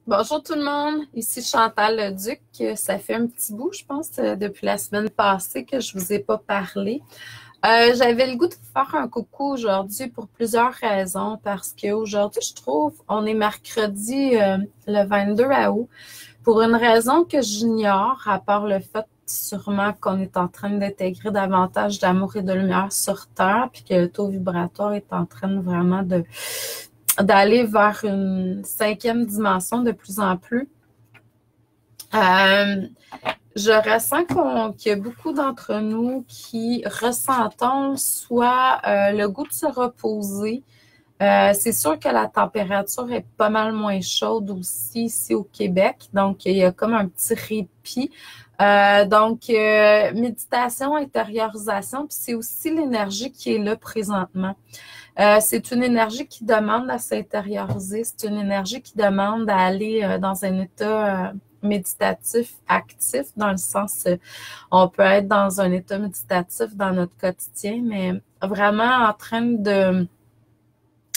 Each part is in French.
Bonjour tout le monde, ici Chantal Leduc. Ça fait un petit bout, je pense, depuis la semaine passée que je vous ai pas parlé. J'avais le goût de vous faire un coucou aujourd'hui pour plusieurs raisons, parce qu'aujourd'hui, je trouve, on est mercredi le 22 août, pour une raison que j'ignore, à part le fait sûrement qu'on est en train d'intégrer davantage d'amour et de lumière sur Terre, puis que le taux vibratoire est en train vraiment d'aller vers une cinquième dimension de plus en plus. Euh, je ressens qu'il y a beaucoup d'entre nous qui ressentons soit le goût de se reposer. C'est sûr que la température est pas mal moins chaude aussi ici au Québec, donc il y a comme un petit répit. Méditation, intériorisation, puis c'est aussi l'énergie qui est là présentement. C'est une énergie qui demande à s'intérioriser, c'est une énergie qui demande à aller dans un état méditatif actif, dans le sens, on peut être dans un état méditatif dans notre quotidien, mais vraiment en train de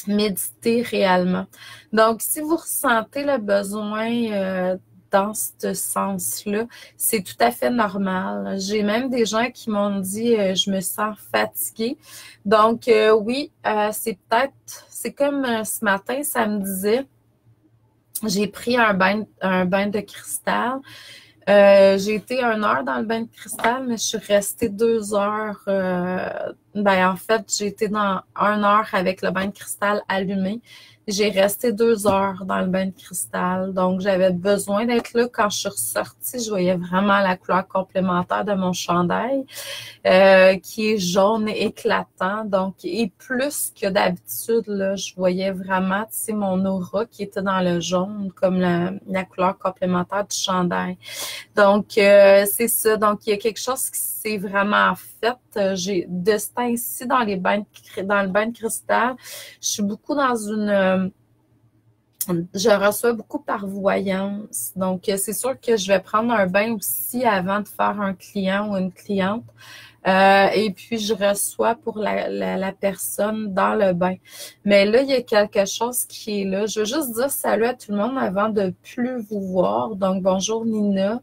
méditer réellement. Donc, si vous ressentez le besoin dans ce sens-là, c'est tout à fait normal. J'ai même des gens qui m'ont dit je me sens fatiguée. Donc, oui, c'est comme ce matin, ça me disait, j'ai pris un bain de cristal. J'ai été 1 heure dans le bain de cristal, mais je suis restée 2 heures. En fait, j'ai été dans 1 heure avec le bain de cristal allumé. J'ai resté 2 heures dans le bain de cristal. Donc, j'avais besoin d'être là. Quand je suis ressortie, je voyais vraiment la couleur complémentaire de mon chandail, qui est jaune et éclatant. Donc, et plus que d'habitude, là, je voyais vraiment, tu sais, mon aura qui était dans le jaune, comme la couleur complémentaire du chandail. Donc, c'est ça. Donc, il y a quelque chose qui s'est vraiment fait. J'ai de ce temps-ci dans le bain de cristal, je suis beaucoup dans je reçois beaucoup par voyance. Donc, c'est sûr que je vais prendre un bain aussi avant de faire un client ou une cliente. Et puis, je reçois pour la personne dans le bain. Mais là, il y a quelque chose qui est là. Je veux juste dire salut à tout le monde avant de plus vous voir. Donc, bonjour Nina,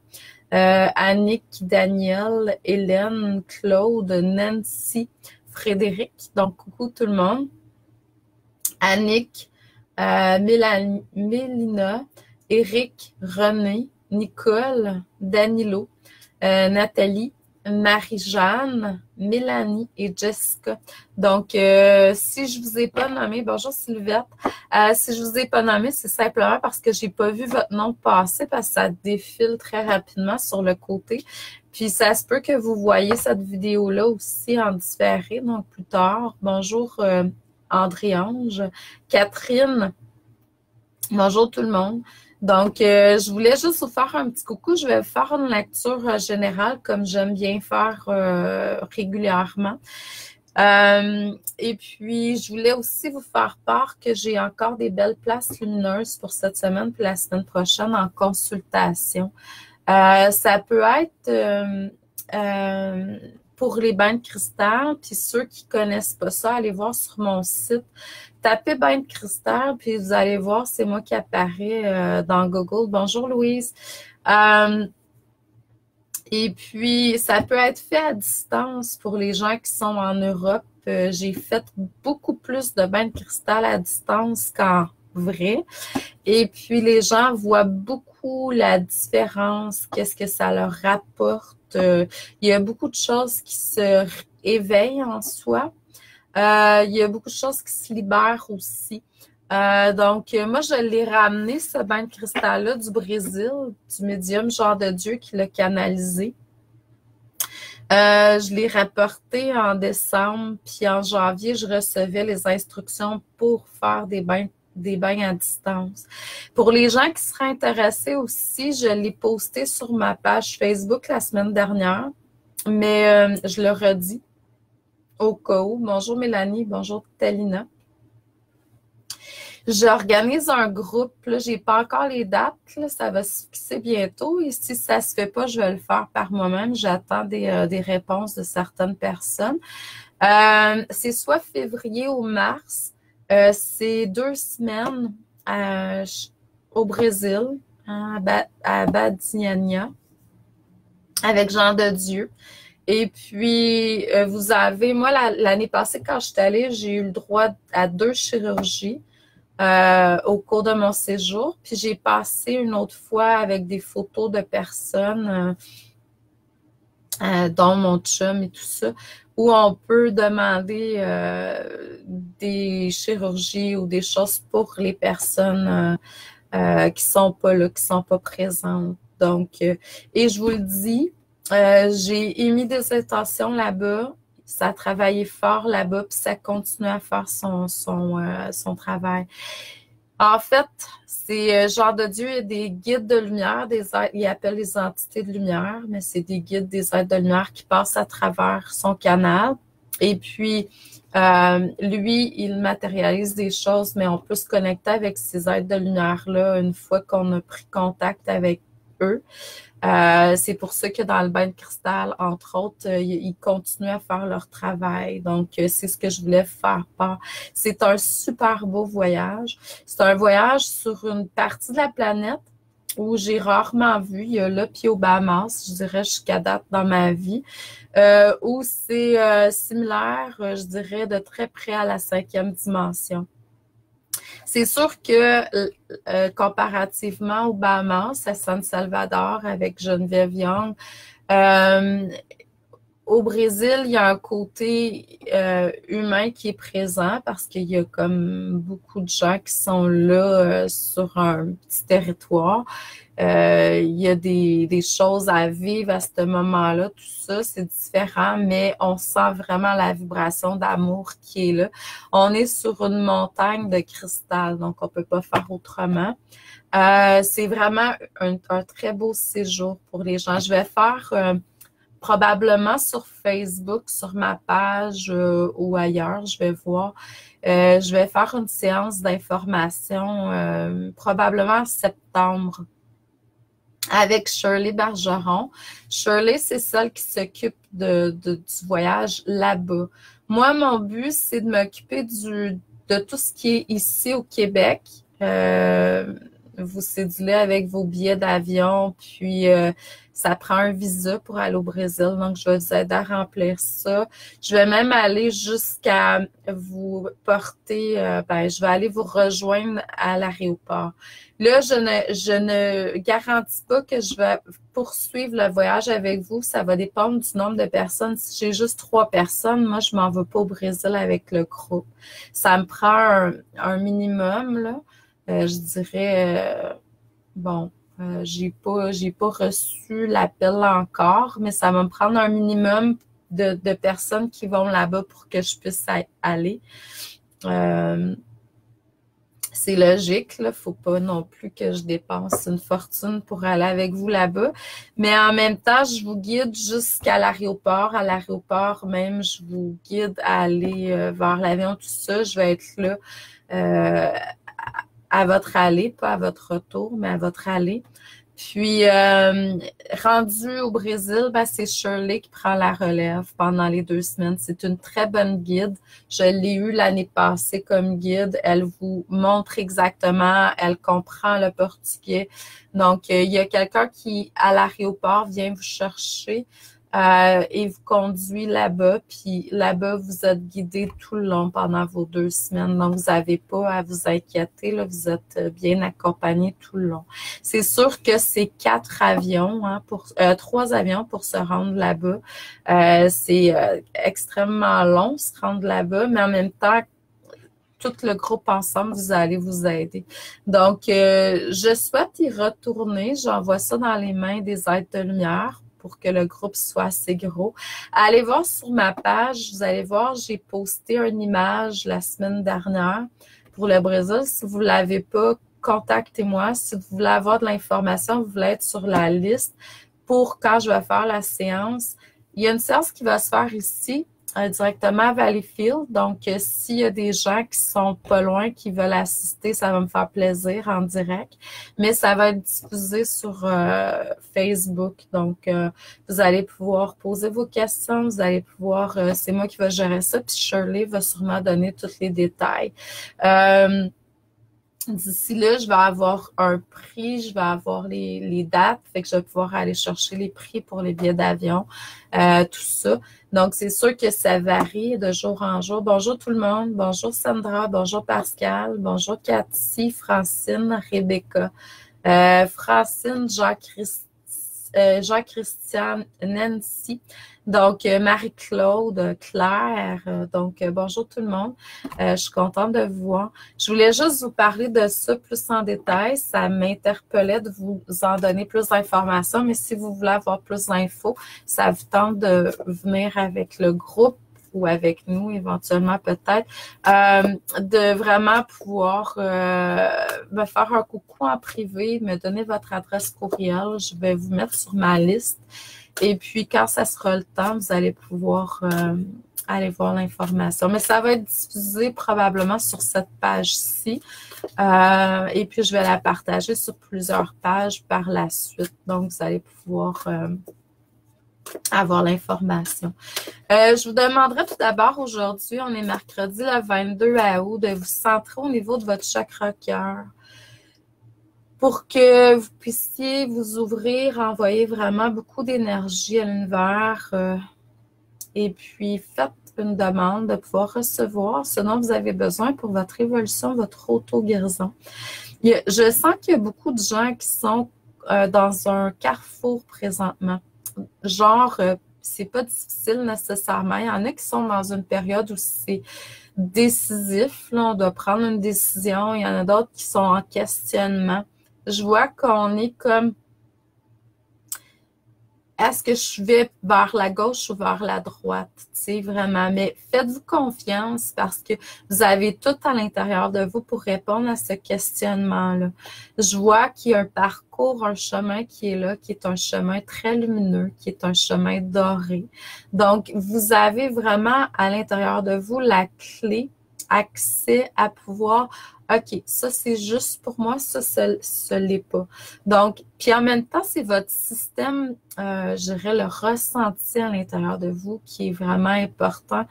Annick, Daniel, Hélène, Claude, Nancy, Frédéric. Donc, coucou tout le monde. Annick, Mélina, Eric, René, Nicole, Danilo, Nathalie, Marie-Jeanne, Mélanie et Jessica. Donc, si je vous ai pas nommé, bonjour Sylvette, si je vous ai pas nommé, c'est simplement parce que j'ai pas vu votre nom passer parce que ça défile très rapidement sur le côté. Puis, ça se peut que vous voyez cette vidéo-là aussi en différé, donc plus tard. Bonjour André-Ange, Catherine, bonjour tout le monde. Donc, je voulais juste vous faire un petit coucou. Je vais faire une lecture générale comme j'aime bien faire régulièrement. Et puis, je voulais aussi vous faire part que j'ai encore des belles places lumineuses pour cette semaine puis la semaine prochaine en consultation. Ça peut être pour les bains de cristal, puis ceux qui connaissent pas ça, allez voir sur mon site. Tapez bain de cristal, puis vous allez voir, c'est moi qui apparaît dans Google. Bonjour Louise. Et puis, ça peut être fait à distance pour les gens qui sont en Europe. J'ai fait beaucoup plus de bains de cristal à distance qu'en vrai. Et puis, les gens voient beaucoup la différence, qu'est-ce que ça leur rapporte. Il y a beaucoup de choses qui se éveillent en soi. Il y a beaucoup de choses qui se libèrent aussi. Moi, je l'ai ramené, ce bain de cristal-là, du Brésil, du médium Genre de Dieu qui l'a canalisé. Je l'ai rapporté en décembre, puis en janvier, je recevais les instructions pour faire des bains à distance. Pour les gens qui seraient intéressés aussi, je l'ai posté sur ma page Facebook la semaine dernière, mais je le redis au cas où. Bonjour Mélanie, bonjour Talina. J'organise un groupe, là, j'ai pas encore les dates, là, ça va se fixer bientôt et si ça se fait pas, je vais le faire par moi-même. J'attends des réponses de certaines personnes. C'est soit février ou mars. C'est 2 semaines. au Brésil, hein, à Badiania, avec Jean de Dieu. Et puis, vous avez, moi, l'année passée, quand je suis allée, j'ai eu le droit à 2 chirurgies au cours de mon séjour. Puis, j'ai passé une autre fois avec des photos de personnes, dont mon chum et tout ça, où on peut demander des chirurgies ou des choses pour les personnes qui sont pas là, qui sont pas présentes. Donc, et je vous le dis, j'ai émis des intentions là-bas. Ça a travaillé fort là-bas, puis ça continue à faire son travail. En fait, c'est genre de Dieu, il y a des guides de lumière, des êtres, il appelle les entités de lumière, mais c'est des guides, des êtres de lumière qui passent à travers son canal. Et puis, lui, il matérialise des choses, mais on peut se connecter avec ces êtres de lumière-là une fois qu'on a pris contact avec eux. C'est pour ça que dans le bain de cristal, entre autres, ils continuent à faire leur travail. Donc, c'est ce que je voulais faire part. C'est un super beau voyage. C'est un voyage sur une partie de la planète où j'ai rarement vu. Il y a là, puis aux Bahamas, je dirais, jusqu'à date dans ma vie, où c'est similaire, je dirais, de très près à la 5e dimension. C'est sûr que comparativement aux Bahamas, à San Salvador avec Geneviève Young, au Brésil, il y a un côté humain qui est présent parce qu'il y a comme beaucoup de gens qui sont là sur un petit territoire. Il y a des choses à vivre à ce moment-là, tout ça, c'est différent, mais on sent vraiment la vibration d'amour qui est là. On est sur une montagne de cristal, donc on peut pas faire autrement. C'est vraiment un très beau séjour pour les gens. Je vais faire probablement sur Facebook, sur ma page ou ailleurs, je vais voir. Je vais faire une séance d'information probablement en septembre avec Shirley Bergeron. Shirley, c'est celle qui s'occupe du voyage là-bas. Moi, mon but, c'est de m'occuper de tout ce qui est ici au Québec. Vous cédulez avec vos billets d'avion, puis ça prend un visa pour aller au Brésil, donc je vais vous aider à remplir ça. Je vais même aller jusqu'à vous porter, je vais aller vous rejoindre à l'aéroport. Là, je ne garantis pas que je vais poursuivre le voyage avec vous. Ça va dépendre du nombre de personnes. Si j'ai juste 3 personnes, moi, je m'en vais pas au Brésil avec le groupe. Ça me prend un minimum, là. Je dirais, j'ai pas reçu l'appel encore, mais ça va me prendre un minimum de personnes qui vont là-bas pour que je puisse aller. C'est logique, là, faut pas non plus que je dépense une fortune pour aller avec vous là-bas. Mais en même temps, je vous guide jusqu'à l'aéroport. À l'aéroport même, je vous guide à aller vers l'avion, tout ça. Je vais être là à votre aller, pas à votre retour, mais à votre aller. Puis, rendu au Brésil, c'est Shirley qui prend la relève pendant les 2 semaines. C'est une très bonne guide. Je l'ai eue l'année passée comme guide. Elle vous montre exactement, elle comprend le portugais. Donc, il y a quelqu'un qui, à l'aéroport, vient vous chercher et vous conduit là-bas. Puis là-bas, vous êtes guidé tout le long pendant vos 2 semaines. Donc, vous n'avez pas à vous inquiéter. Là, vous êtes bien accompagné tout le long. C'est sûr que c'est 4 avions, 3 avions pour se rendre là-bas. C'est extrêmement long se rendre là-bas, mais en même temps, tout le groupe ensemble, vous allez vous aider. Donc, je souhaite y retourner. J'envoie ça dans les mains des êtres de lumière pour que le groupe soit assez gros. Allez voir sur ma page, vous allez voir, j'ai posté une image la semaine dernière pour le Brésil. Si vous ne l'avez pas, contactez-moi. Si vous voulez avoir de l'information, vous voulez être sur la liste pour quand je vais faire la séance. Il y a une séance qui va se faire ici, directement à Valleyfield. Donc, s'il y a des gens qui sont pas loin, qui veulent assister, ça va me faire plaisir en direct. Mais ça va être diffusé sur Facebook. Donc, vous allez pouvoir poser vos questions. Vous allez pouvoir, c'est moi qui vais gérer ça. Puis Shirley va sûrement donner tous les détails. D'ici là, je vais avoir un prix, je vais avoir les dates, fait que je vais pouvoir aller chercher les prix pour les billets d'avion, tout ça. Donc, c'est sûr que ça varie de jour en jour. Bonjour tout le monde, bonjour Sandra, bonjour Pascal, bonjour Cathy, Francine, Rebecca, Francine, Jean-Christian, Nancy, donc Marie-Claude, Claire, donc bonjour tout le monde, je suis contente de vous voir. Je voulais juste vous parler de ça plus en détail, ça m'interpellait de vous en donner plus d'informations, mais si vous voulez avoir plus d'infos, ça vous tente de venir avec le groupe ou avec nous éventuellement peut-être, de vraiment pouvoir me faire un coucou en privé, me donner votre adresse courriel. Je vais vous mettre sur ma liste. Et puis, quand ça sera le temps, vous allez pouvoir aller voir l'information. Mais ça va être diffusé probablement sur cette page-ci. Et puis, je vais la partager sur plusieurs pages par la suite. Donc, vous allez pouvoir avoir l'information. Je vous demanderai tout d'abord aujourd'hui, on est mercredi le 22 août, de vous centrer au niveau de votre chakra cœur pour que vous puissiez vous ouvrir, envoyer vraiment beaucoup d'énergie à l'univers et puis faites une demande de pouvoir recevoir ce dont vous avez besoin pour votre évolution, votre auto-guérison. Je sens qu'il y a beaucoup de gens qui sont dans un carrefour présentement. Genre, c'est pas difficile nécessairement. Il y en a qui sont dans une période où c'est décisif. Là, on doit prendre une décision. Il y en a d'autres qui sont en questionnement. Je vois qu'on est comme, est-ce que je vais vers la gauche ou vers la droite? Tu sais, vraiment. Mais faites-vous confiance parce que vous avez tout à l'intérieur de vous pour répondre à ce questionnement-là. Je vois qu'il y a un parcours, un chemin qui est là, qui est un chemin très lumineux, qui est un chemin doré. Donc, vous avez vraiment à l'intérieur de vous la clé, accès à pouvoir OK, ça c'est juste pour moi, ça ce l'est pas. Donc, puis en même temps, c'est votre système, je dirais, le ressenti à l'intérieur de vous qui est vraiment important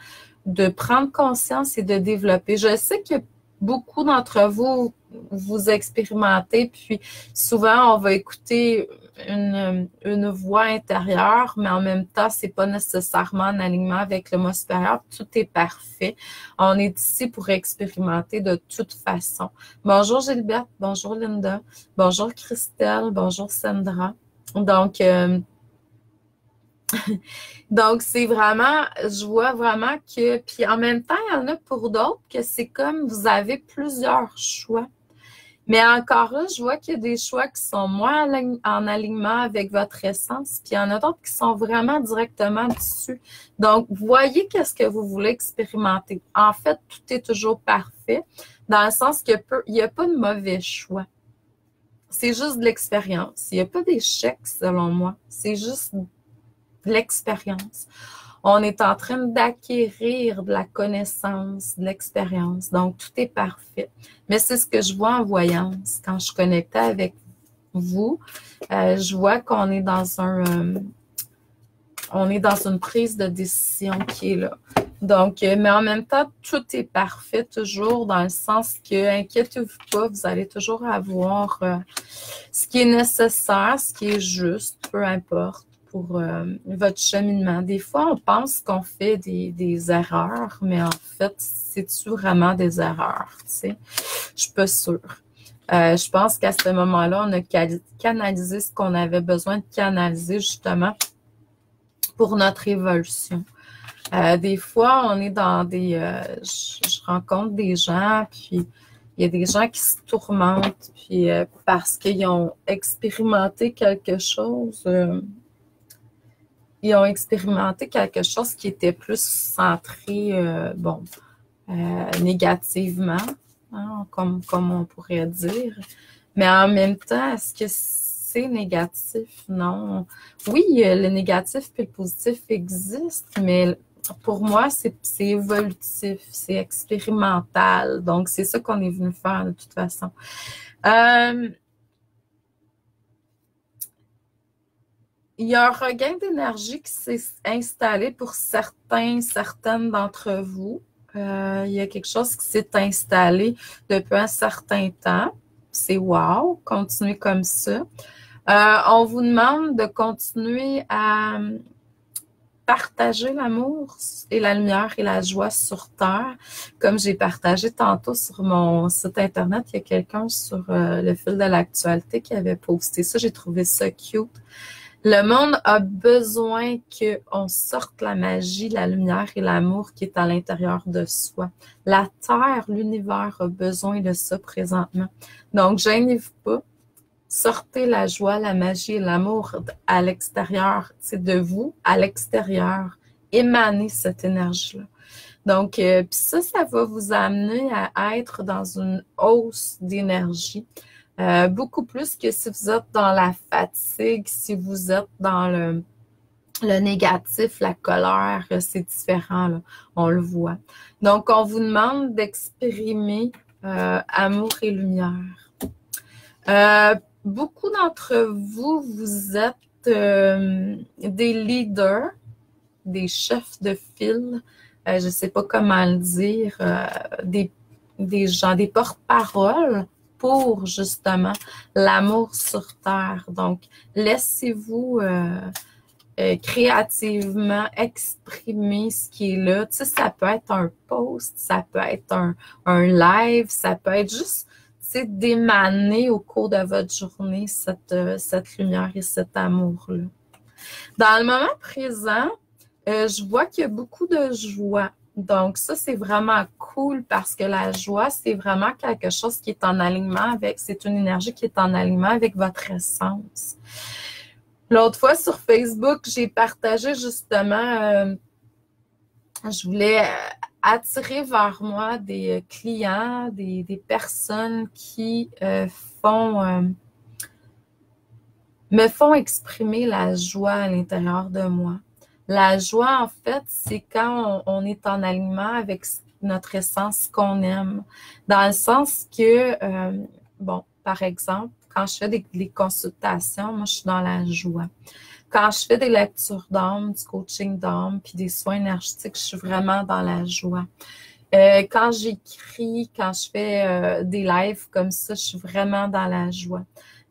de prendre conscience et de développer. Je sais que beaucoup d'entre vous, vous expérimentez, puis souvent on va écouter une voix intérieure, mais en même temps, c'est pas nécessairement en alignement avec le moi supérieur. Tout est parfait. On est ici pour expérimenter de toute façon. Bonjour Gilberte, bonjour Linda, bonjour Christelle, bonjour Sandra. Donc, donc c'est vraiment, je vois vraiment que, puis en même temps, il y en a pour d'autres que c'est comme vous avez plusieurs choix. Mais encore là, je vois qu'il y a des choix qui sont moins en alignement avec votre essence, puis il y en a d'autres qui sont vraiment directement dessus. Donc, voyez qu'est-ce que vous voulez expérimenter. En fait, tout est toujours parfait, dans le sens qu'il n'y a pas de mauvais choix. C'est juste de l'expérience. Il n'y a pas d'échec, selon moi. C'est juste de l'expérience. On est en train d'acquérir de la connaissance, de l'expérience. Donc, tout est parfait. Mais c'est ce que je vois en voyance. Quand je connectais avec vous, je vois qu'on est dans on est dans une prise de décision qui est là. Donc, mais en même temps, tout est parfait toujours dans le sens que, inquiétez-vous pas, vous allez toujours avoir ce qui est nécessaire, ce qui est juste, peu importe, pour votre cheminement. Des fois, on pense qu'on fait des erreurs, mais en fait, c'est-tu vraiment des erreurs, tu sais? Je suis pas sûre. Je pense qu'à ce moment-là, on a canalisé ce qu'on avait besoin de canaliser, justement, pour notre évolution. Des fois, on est dans des... je rencontre des gens, puis il y a des gens qui se tourmentent, puis parce qu'ils ont expérimenté quelque chose... ils ont expérimenté quelque chose qui était plus centré, négativement, hein, comme on pourrait dire. Mais en même temps, est-ce que c'est négatif? Non. Oui, le négatif et le positif existent, mais pour moi, c'est évolutif, c'est expérimental. Donc, c'est ça qu'on est venu faire de toute façon. Il y a un regain d'énergie qui s'est installé pour certaines d'entre vous. Il y a quelque chose qui s'est installé depuis un certain temps. C'est wow, continuez comme ça. On vous demande de continuer à partager l'amour et la lumière et la joie sur Terre. Comme j'ai partagé tantôt sur mon site Internet, il y a quelqu'un sur le fil de l'actualité qui avait posté ça. J'ai trouvé ça cute. Le monde a besoin qu'on sorte la magie, la lumière et l'amour qui est à l'intérieur de soi. La Terre, l'univers a besoin de ça présentement. Donc, gênez-vous pas. Sortez la joie, la magie et l'amour à l'extérieur. C'est de vous, à l'extérieur. Émanez cette énergie-là. Donc, puis ça va vous amener à être dans une hausse d'énergie. Beaucoup plus que si vous êtes dans la fatigue, si vous êtes dans le négatif, la colère, c'est différent, là. On le voit. Donc, on vous demande d'exprimer amour et lumière. Beaucoup d'entre vous, vous êtes des leaders, des chefs de file, je ne sais pas comment le dire, des gens, des porte-paroles pour justement l'amour sur Terre. Donc, laissez-vous créativement exprimer ce qui est là. Tu sais, ça peut être un post, ça peut être un live, ça peut être juste d'émaner au cours de votre journée cette lumière et cet amour-là. Dans le moment présent, je vois qu'il y a beaucoup de joie. Donc, ça, c'est vraiment cool parce que la joie, c'est vraiment quelque chose qui est en alignement avec, c'est une énergie qui est en alignement avec votre essence. L'autre fois, sur Facebook, j'ai partagé justement, je voulais attirer vers moi des clients, des personnes qui me font exprimer la joie à l'intérieur de moi. La joie, en fait, c'est quand on est en alignement avec notre essence qu'on aime. Dans le sens que, bon, par exemple, quand je fais des consultations, moi, je suis dans la joie. Quand je fais des lectures d'âme, du coaching d'âme, puis des soins énergétiques, je suis vraiment dans la joie. Quand j'écris, quand je fais des lives comme ça, je suis vraiment dans la joie.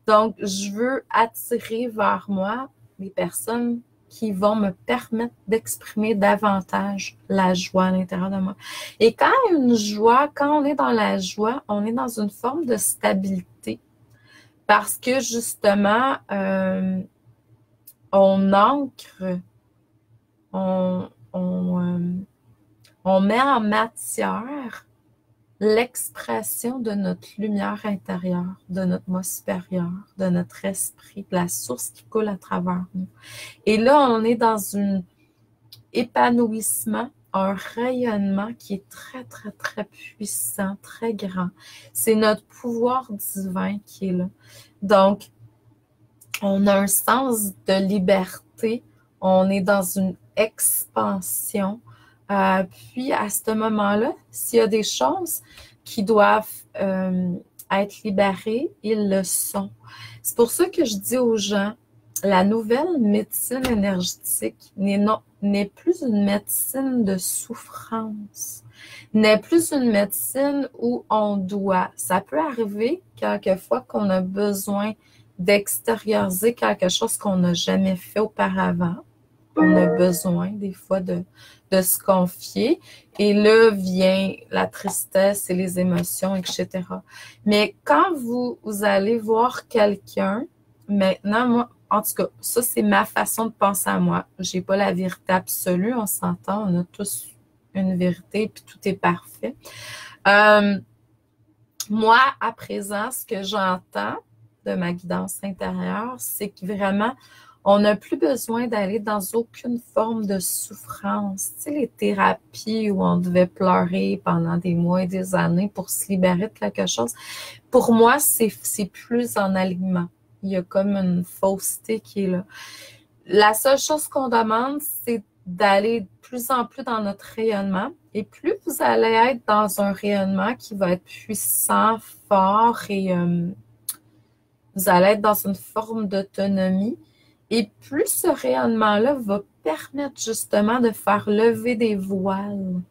Donc, je veux attirer vers moi des personnes qui vont me permettre d'exprimer davantage la joie à l'intérieur de moi. Et quand une joie, quand on est dans la joie, on est dans une forme de stabilité. Parce que justement, on ancre, on met en matière l'expression de notre lumière intérieure, de notre moi supérieur, de notre esprit, de la source qui coule à travers nous. Et là, on est dans un épanouissement, un rayonnement qui est très, très, très puissant, très grand. C'est notre pouvoir divin qui est là. Donc, on a un sens de liberté, on est dans une expansion. Puis, à ce moment-là, s'il y a des choses qui doivent être libérées, ils le sont. C'est pour ça que je dis aux gens, la nouvelle médecine énergétique n'est plus une médecine de souffrance, n'est plus une médecine où on doit. Ça peut arriver quelquefois qu'on a besoin d'extérioriser quelque chose qu'on n'a jamais fait auparavant. On a besoin des fois de se confier. Et là vient la tristesse et les émotions, etc. Mais quand vous allez voir quelqu'un, maintenant, moi, en tout cas, ça, c'est ma façon de penser à moi. J'ai pas la vérité absolue, on s'entend, on a tous une vérité, puis tout est parfait. Moi, à présent, ce que j'entends de ma guidance intérieure, c'est que vraiment, on n'a plus besoin d'aller dans aucune forme de souffrance. Tu sais, les thérapies où on devait pleurer pendant des mois et des années pour se libérer de quelque chose, pour moi, c'est plus en alignement. Il y a comme une fausseté qui est là. La seule chose qu'on demande, c'est d'aller de plus en plus dans notre rayonnement. Et plus vous allez être dans un rayonnement qui va être puissant, fort et vous allez être dans une forme d'autonomie. Et plus ce rayonnement-là va permettre justement de faire lever des voiles.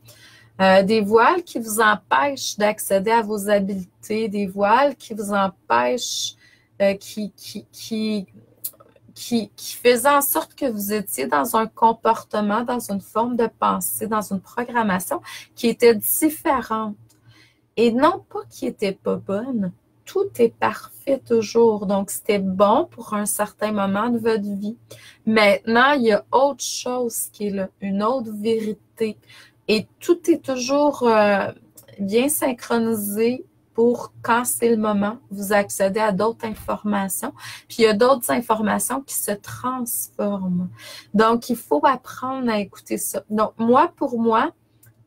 Des voiles qui vous empêchent d'accéder à vos habiletés, des voiles qui vous empêchent, qui faisaient en sorte que vous étiez dans un comportement, dans une forme de pensée, dans une programmation qui était différente. Et non pas qui n'était pas bonne, tout est parfait toujours. Donc, c'était bon pour un certain moment de votre vie. Maintenant, il y a autre chose qui est là, une autre vérité. Et tout est toujours bien synchronisé pour quand c'est le moment, vous accédez à d'autres informations. Puis, il y a d'autres informations qui se transforment. Donc, il faut apprendre à écouter ça. Donc, pour moi,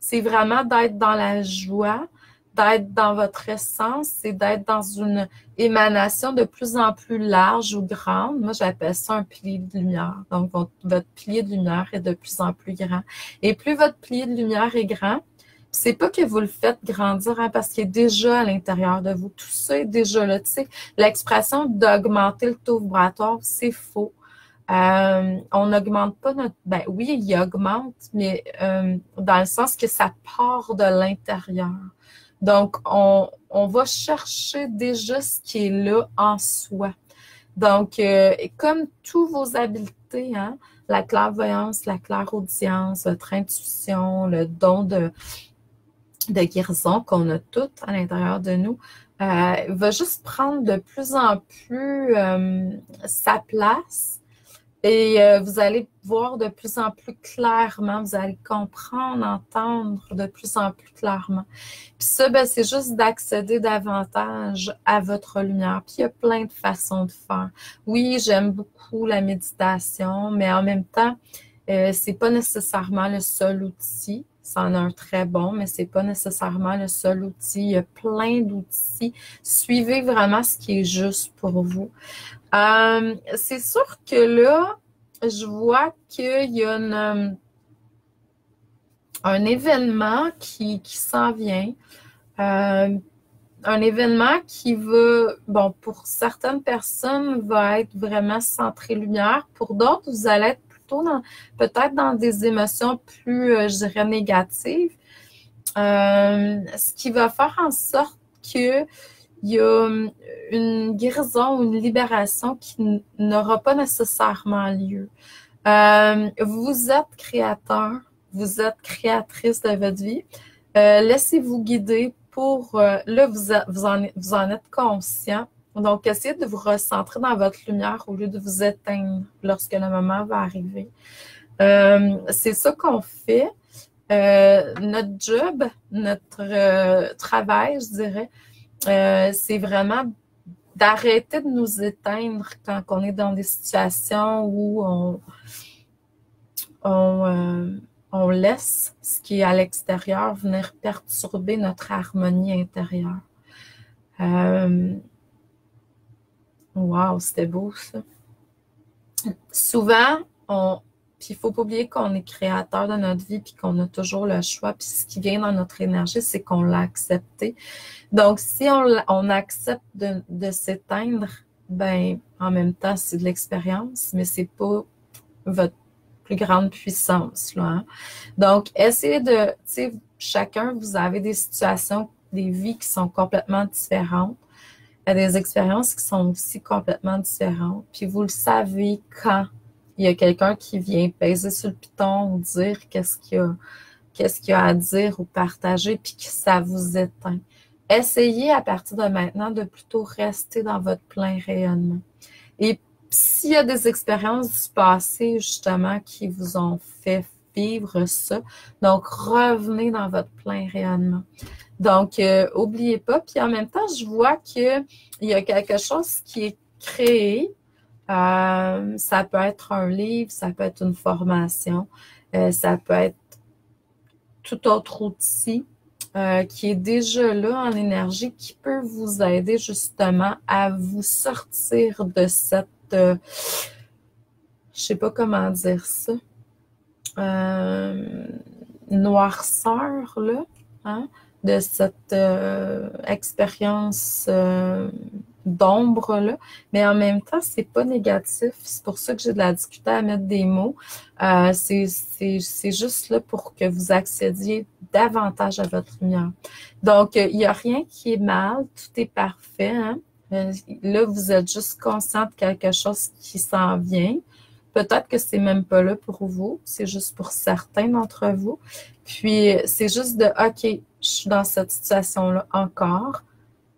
c'est vraiment d'être dans la joie, d'être dans votre essence, c'est d'être dans une émanation de plus en plus large ou grande. Moi, j'appelle ça un pilier de lumière. Donc, votre pilier de lumière est de plus en plus grand. Et plus votre pilier de lumière est grand, c'est pas que vous le faites grandir, hein, parce qu'il est déjà à l'intérieur de vous. Tout ça est déjà là. Tu sais, l'expression d'augmenter le taux vibratoire, c'est faux. On n'augmente pas notre... Ben oui, il augmente, mais dans le sens que ça part de l'intérieur. Donc, on va chercher déjà ce qui est là en soi. Donc, comme tous vos habiletés, hein, la clairvoyance, la clairaudience, votre intuition, le don de guérison qu'on a toutes à l'intérieur de nous, va juste prendre de plus en plus sa place. Et vous allez voir de plus en plus clairement, vous allez comprendre, entendre de plus en plus clairement. Puis ça, ben, c'est juste d'accéder davantage à votre lumière. Puis il y a plein de façons de faire. Oui, j'aime beaucoup la méditation, mais en même temps, c'est pas nécessairement le seul outil. C'en est un très bon, mais c'est pas nécessairement le seul outil. Il y a plein d'outils. Suivez vraiment ce qui est juste pour vous. C'est sûr que là, je vois qu'il y a un événement qui s'en vient. Un événement qui va, bon, pour certaines personnes, va être vraiment centré lumière. Pour d'autres, vous allez être plutôt peut-être dans des émotions plus, je dirais, négatives. Ce qui va faire en sorte que il y a une guérison ou une libération qui n'aura pas nécessairement lieu. Vous êtes créateur, vous êtes créatrice de votre vie. Laissez-vous guider pour... là, vous en êtes conscient. Donc, essayez de vous recentrer dans votre lumière au lieu de vous éteindre lorsque le moment va arriver. C'est ça qu'on fait. Notre job, notre travail, je dirais, c'est vraiment d'arrêter de nous éteindre quand on est dans des situations où on laisse ce qui est à l'extérieur venir perturber notre harmonie intérieure. Wow, c'était beau ça. Souvent, puis il ne faut pas oublier qu'on est créateur de notre vie puis qu'on a toujours le choix. Puis ce qui vient dans notre énergie, c'est qu'on l'a accepté. Donc, si on accepte de s'éteindre, ben en même temps, c'est de l'expérience, mais c'est pas votre plus grande puissance, là. Hein? Donc, essayez de, tu sais, chacun, vous avez des situations, des vies qui sont complètement différentes. Il y a des expériences qui sont aussi complètement différentes. Puis vous le savez quand il y a quelqu'un qui vient peser sur le piton ou dire qu'est-ce qu'il y a à dire ou partager, puis que ça vous éteint. Essayez à partir de maintenant de plutôt rester dans votre plein rayonnement. Et s'il y a des expériences du passé, justement, qui vous ont fait vivre ça, donc revenez dans votre plein rayonnement. Donc, oubliez pas. Puis en même temps, je vois qu'il y a quelque chose qui est créé. Ça peut être un livre, ça peut être une formation, ça peut être tout autre outil qui est déjà là en énergie, qui peut vous aider justement à vous sortir de cette, je sais pas comment dire ça, noirceur là, hein, de cette expérience d'ombre-là, mais en même temps, c'est pas négatif. C'est pour ça que j'ai de la difficulté à mettre des mots. C'est juste là pour que vous accédiez davantage à votre lumière. Donc, il n'y a rien qui est mal, tout est parfait, hein? Là, vous êtes juste conscient de quelque chose qui s'en vient. Peut-être que c'est même pas là pour vous, c'est juste pour certains d'entre vous. Puis, c'est juste de, OK, je suis dans cette situation-là encore.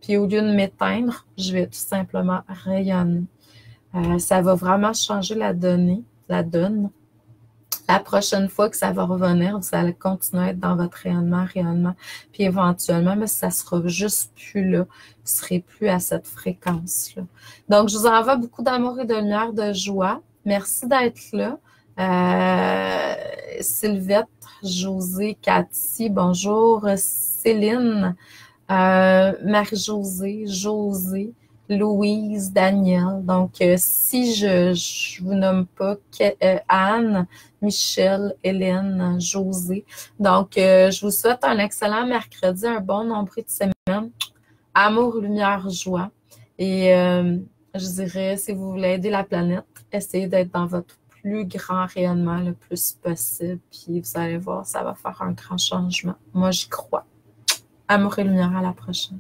Puis, au lieu de m'éteindre, je vais tout simplement rayonner. Ça va vraiment changer la donne. La prochaine fois que ça va revenir, vous allez continuer à être dans votre rayonnement. Puis éventuellement, mais ça sera juste plus là. Vous serez plus à cette fréquence-là. Donc, je vous envoie beaucoup d'amour et de lumière, de joie. Merci d'être là. Sylvette, José, Cathy, bonjour. Céline, Marie-Josée, José, Louise, Daniel. Donc, si je vous nomme pas Anne, Michel, Hélène, José. Donc, je vous souhaite un excellent mercredi, un bon nombril de semaine. Amour, lumière, joie. Et je dirais, si vous voulez aider la planète, essayez d'être dans votre plus grand rayonnement le plus possible. Puis vous allez voir, ça va faire un grand changement. Moi, j'y crois. Amour et lumière, à la prochaine.